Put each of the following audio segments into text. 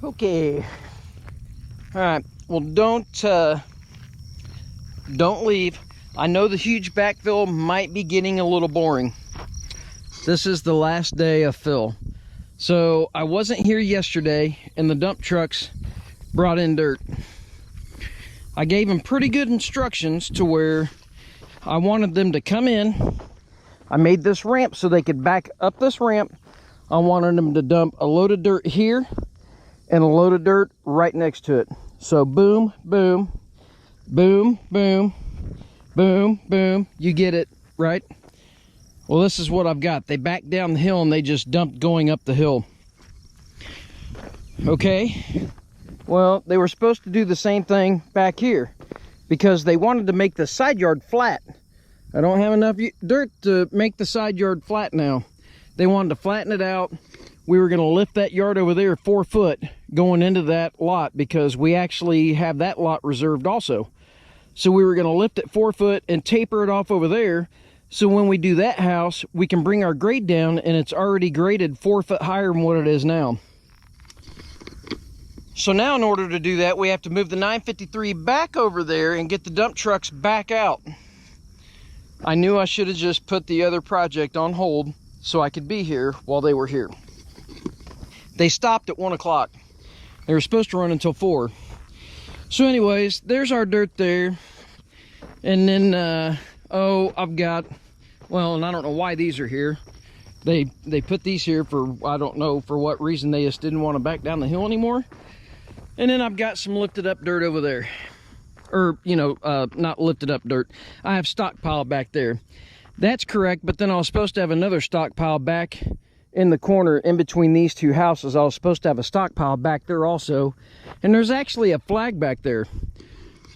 Okay. All right. Well, don't leave. I know the huge backfill might be getting a little boring. This is the last day of fill. So I wasn't here yesterday and the dump trucks brought in dirt. I gave them pretty good instructions to where I wanted them to come in. I made this ramp so they could back up this ramp. I wanted them to dump a load of dirt here and a load of dirt right next to it. So boom, boom, boom, boom, boom, boom. You get it, right? Well, this is what I've got. They backed down the hill and they just dumped going up the hill. Okay. Well, they were supposed to do the same thing back here because they wanted to make the side yard flat. I don't have enough dirt to make the side yard flat now. They wanted to flatten it out. We were going to lift that yard over there 4 foot going into that lot because we actually have that lot reserved also. So we were going to lift it 4 foot and taper it off over there. So when we do that house, we can bring our grade down and it's already graded 4 foot higher than what it is now. So now in order to do that, we have to move the 953 back over there and get the dump trucks back out. I knew I should have just put the other project on hold so I could be here while they were here. They stopped at 1 o'clock. They were supposed to run until 4. So anyways, there's our dirt there. And then, I've got, well, and I don't know why these are here. They put these here for, I don't know for what reason. They just didn't want to back down the hill anymore. And then I've got some lifted up dirt over there. Or, not lifted up dirt. I have stockpile back there. That's correct, but then I was supposed to have another stockpile back in the corner in between these two houses. I was supposed to have a stockpile back there also. And there's actually a flag back there.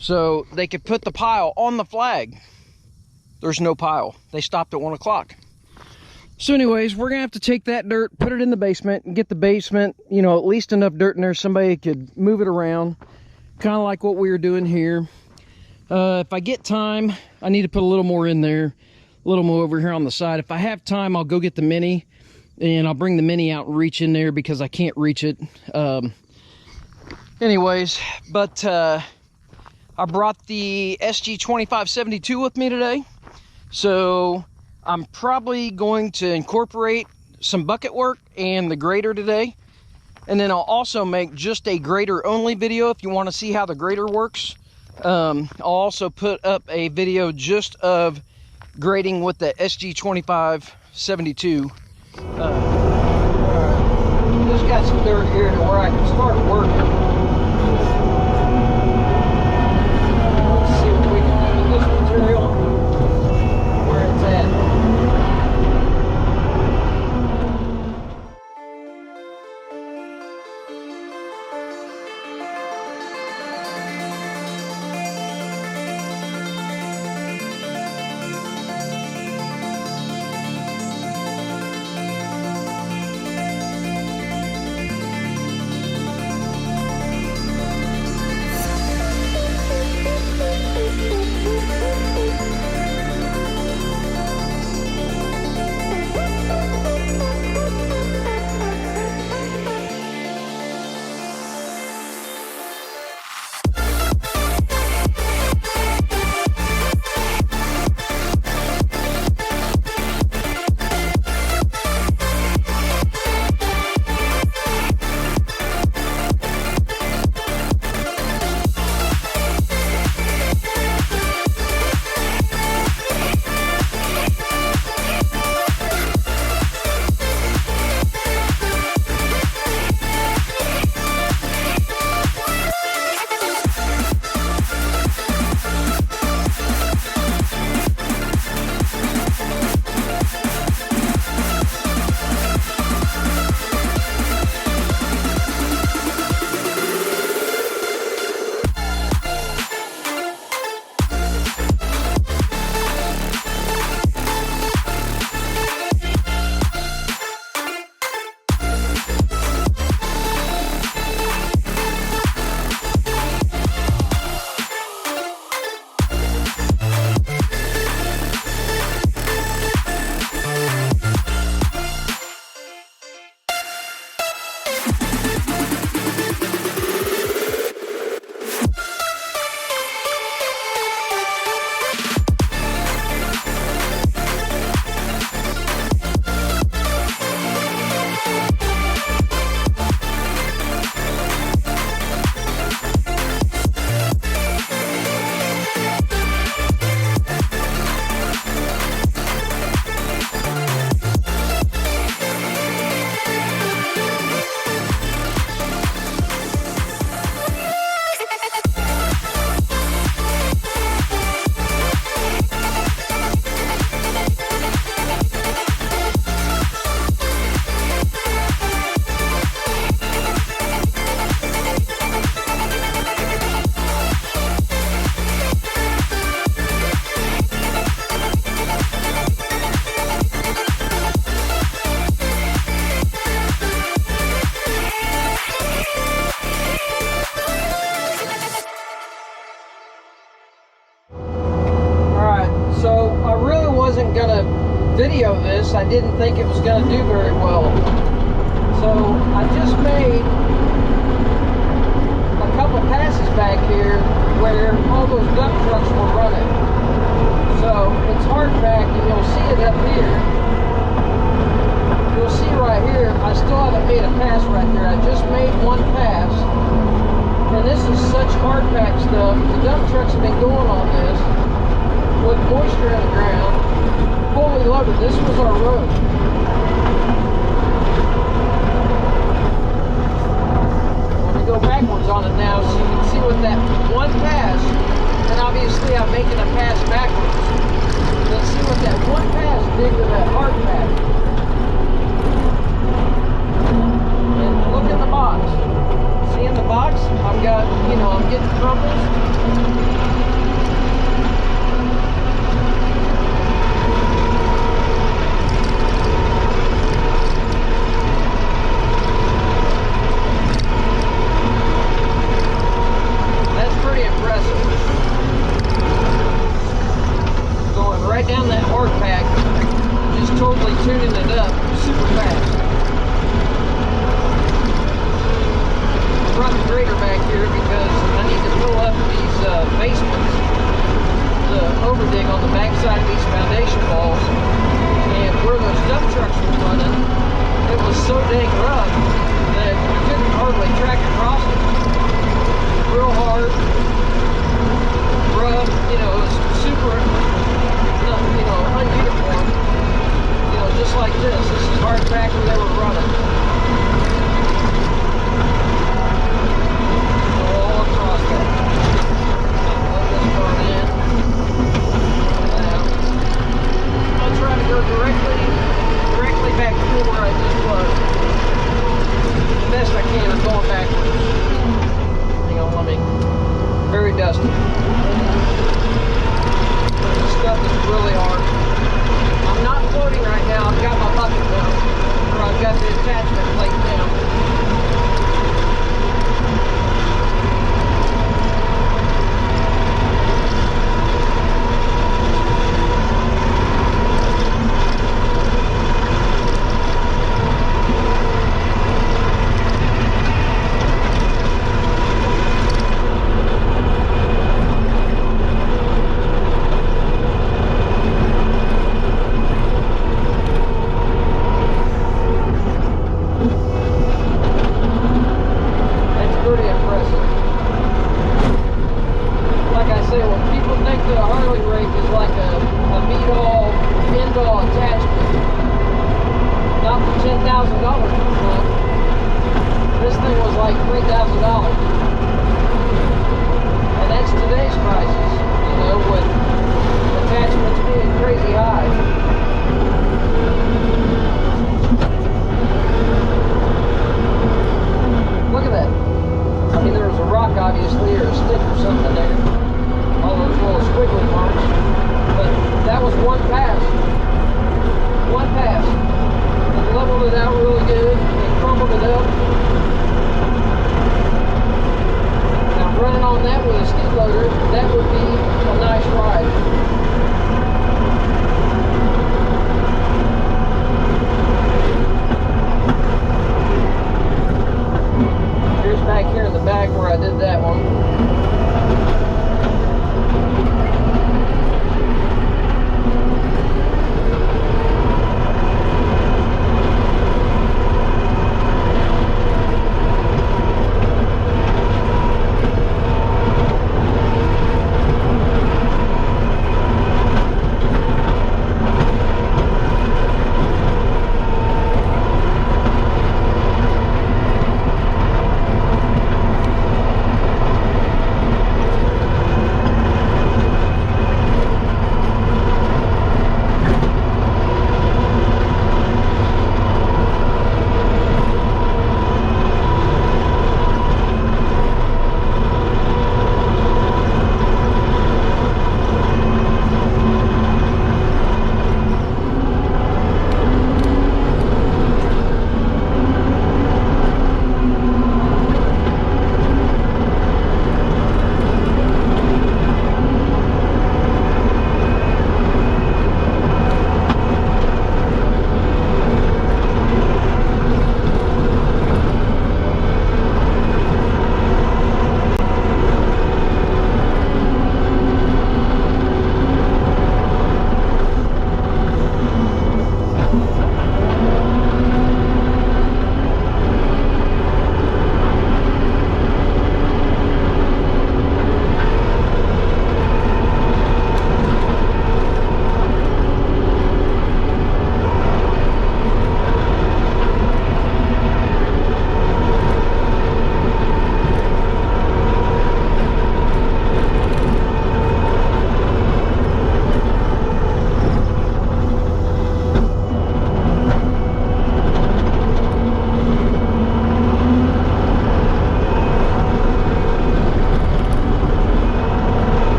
So they could put the pile on the flag. There's no pile. They stopped at 1 o'clock. So anyways, we're gonna have to take that dirt, put it in the basement, and get the basement, at least enough dirt in there somebody could move it around. Kind of like what we were doing here. If I get time, I need to put a little more in there, a little more over here on the side. If I have time, I'll go get the mini and I'll bring the mini out and reach in there because I can't reach it. Anyways, but I brought the SG2572 with me today. So I'm probably going to incorporate some bucket work and the grader today. And then I'll also make just a grader only video if you want to see how the grader works. I'll also put up a video just of grading with the SG2572. Just got some dirt here to where I can start working. Let's see what we can do with this material, where it's at. honest, I didn't think it was going to do very well. So I just made a couple passes back here where all those dump trucks were running. So it's hard packed, and you'll see it up here. You'll see right here, I still haven't made a pass right there. I just made one pass. And this is such hard pack stuff. The dump trucks have been going on this with moisture in the ground, fully loaded. This was our road. Let me go backwards on it now so you can see with that one pass, and obviously I'm making a pass backwards. Let's see what that one pass did to that hard pack. And look in the box. See in the box? I've got, you know, I'm getting crumbles. Down that hard pack, just totally tuning it up super fast. I brought the grader back here because I need to fill up these basements, the overdig on the backside of these foundation walls, and where those dump trucks were running, it was so dang rough that you couldn't hardly track across it. Real hard, rough, you know, it was super, you know, ununiform, you know, just like this. This is hard pack where they were running. So all across that. Let this part in. Now, I'll try to go directly back to where I just was. The best I can. I'm going backwards. Hang on, let me. Very dusty. Stuff is really hard. I'm not floating right now. I've got my bucket down, or I've got the attachment plate down. This thing was like $3,000, and that's today's prices, you know, with attachments being crazy high. Look at that. I mean, there was a rock obviously, or a stick or something there, all those little squiggly marks, but that was one pass. One pass. It leveled it out really good. It crumbled it up. Now running on that with a skid loader, that would be a nice ride. Here's back here in the back where I did that one.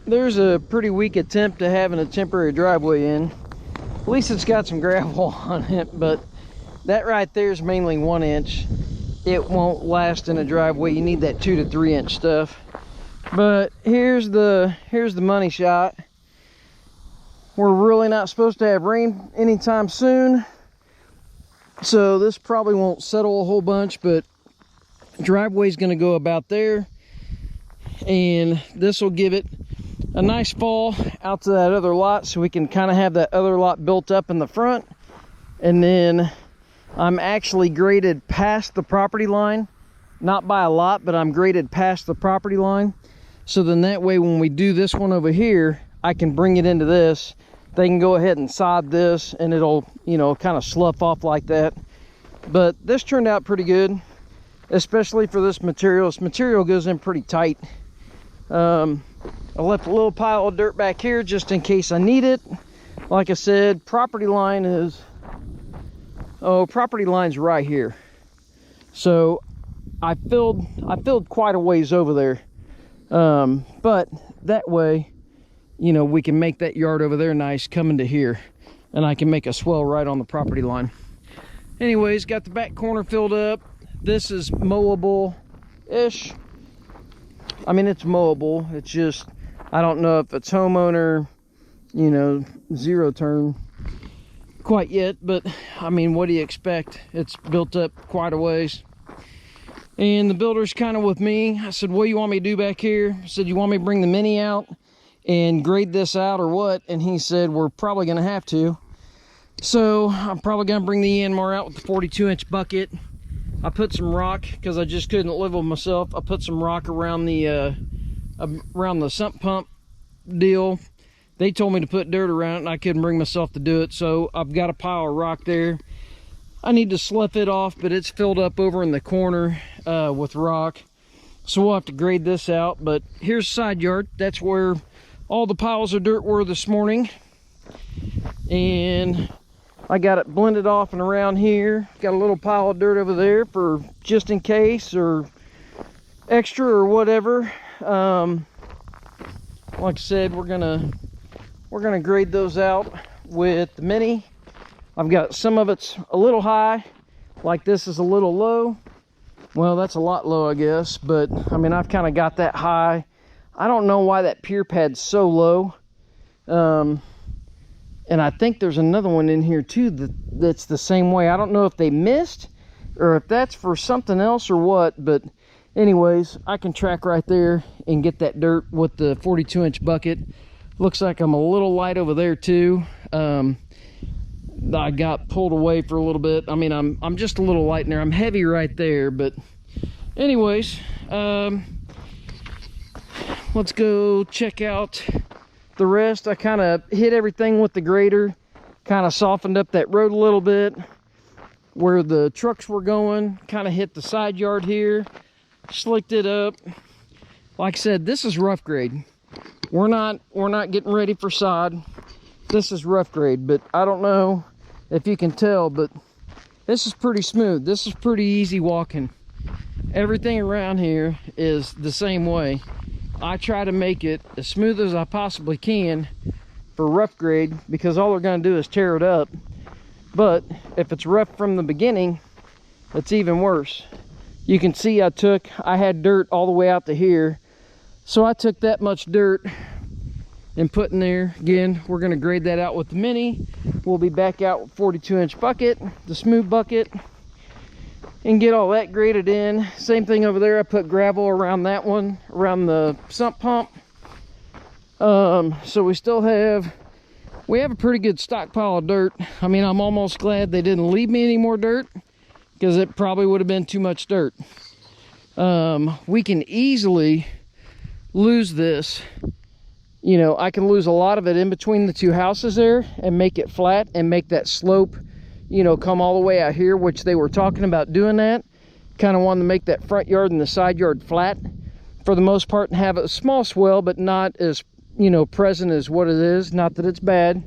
there's a pretty weak attempt to having a temporary driveway in. At least it's got some gravel on it, but that right there is mainly 1 inch. It won't last in a driveway. You need that 2 to 3 inch stuff. But here's the money shot. We're really not supposed to have rain anytime soon, so this probably won't settle a whole bunch, but driveway's going to go about there, and this will give it a nice fall out to that other lot, so we can kind of have that other lot built up in the front. And then I'm actually graded past the property line, not by a lot, but I'm graded past the property line, so then that way when we do this one over here, I can bring it into this. They can go ahead and sod this, and it'll, you know, kind of slough off like that. But this turned out pretty good, especially for this material. This material goes in pretty tight. I left a little pile of dirt back here just in case I need it. Like I said, property line's right here. So I filled quite a ways over there. But that way, you know, we can make that yard over there nice coming to here, and I can make a swell right on the property line. Anyways, got the back corner filled up. This is mowable-ish. I mean, it's mowable. It's just, I don't know if it's homeowner, you know, zero turn quite yet, but I mean, what do you expect? It's built up quite a ways. And the builder's kind of with me. I said, what do you want me to do back here? I said, you want me to bring the mini out and grade this out or what? And he said, we're probably going to have to. So I'm probably going to bring the Yanmar out with the 42-inch bucket. I put some rock because I just couldn't live with myself. I put some rock around the sump pump deal. They told me to put dirt around it, and I couldn't bring myself to do it. So I've got a pile of rock there. I need to slough it off, but it's filled up over in the corner with rock. So we'll have to grade this out. But here's the side yard. That's where all the piles of dirt were this morning. And I got it blended off and around here. Got a little pile of dirt over there for just in case or extra or whatever. Like I said, we're gonna grade those out with the mini. I've got some of it's a little high, like this is a little low. Well, that's a lot low, I guess, but I mean, I've kind of got that high. I don't know why that pier pad's so low. And I think there's another one in here too that's the same way. I don't know if they missed or if that's for something else or what, but anyways, I can track right there and get that dirt with the 42-inch bucket. Looks like I'm a little light over there too. I got pulled away for a little bit. I mean, I'm just a little light in there. I'm heavy right there, but anyways, let's go check out the rest. I kind of hit everything with the grader, kind of softened up that road a little bit where the trucks were going, kind of hit the side yard here, slicked it up. Like I said, this is rough grade. We're not getting ready for sod. This is rough grade, but I don't know if you can tell, but this is pretty smooth. This is pretty easy walking. Everything around here is the same way. I try to make it as smooth as I possibly can for rough grade, because all they're going to do is tear it up. But if it's rough from the beginning, it's even worse. You can see I had dirt all the way out to here, so I took that much dirt and put in there. Again, we're going to grade that out with the mini. We'll be back out with 42-inch bucket, the smooth bucket, and get all that graded in. Same thing over there. I put gravel around that one, around the sump pump. So we have a pretty good stockpile of dirt. I mean, I'm almost glad they didn't leave me any more dirt, because it probably would have been too much dirt. We can easily lose this. You know, I can lose a lot of it in between the two houses there and make it flat and make that slope, you know, come all the way out here, which they were talking about doing that. Kind of wanted to make that front yard and the side yard flat for the most part and have a small swell, but not as, you know, present as what it is. Not that it's bad.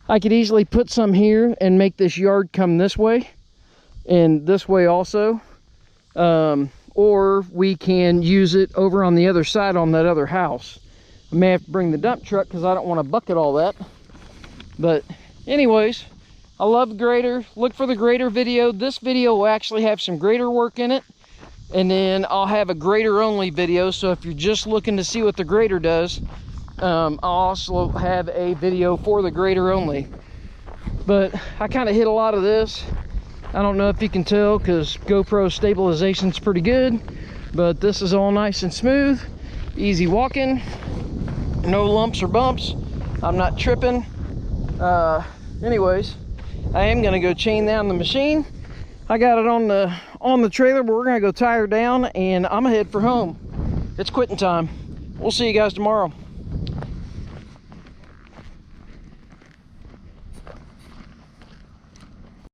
I could easily put some here and make this yard come this way and this way also. Or we can use it over on the other side on that other house. I may have to bring the dump truck because I don't want to bucket all that. But anyways, I love the grader. Look for the grader video. This video will actually have some grader work in it. And then I'll have a grader only video. So if you're just looking to see what the grader does, I'll also have a video for the grader only. But I kind of hit a lot of this. I don't know if you can tell because GoPro stabilization's pretty good. But this is all nice and smooth. Easy walking. No lumps or bumps. I'm not tripping. Anyways, I am gonna go chain down the machine. I got it on the trailer, but we're gonna go tie her down and I'm gonna head for home. It's quitting time. We'll see you guys tomorrow.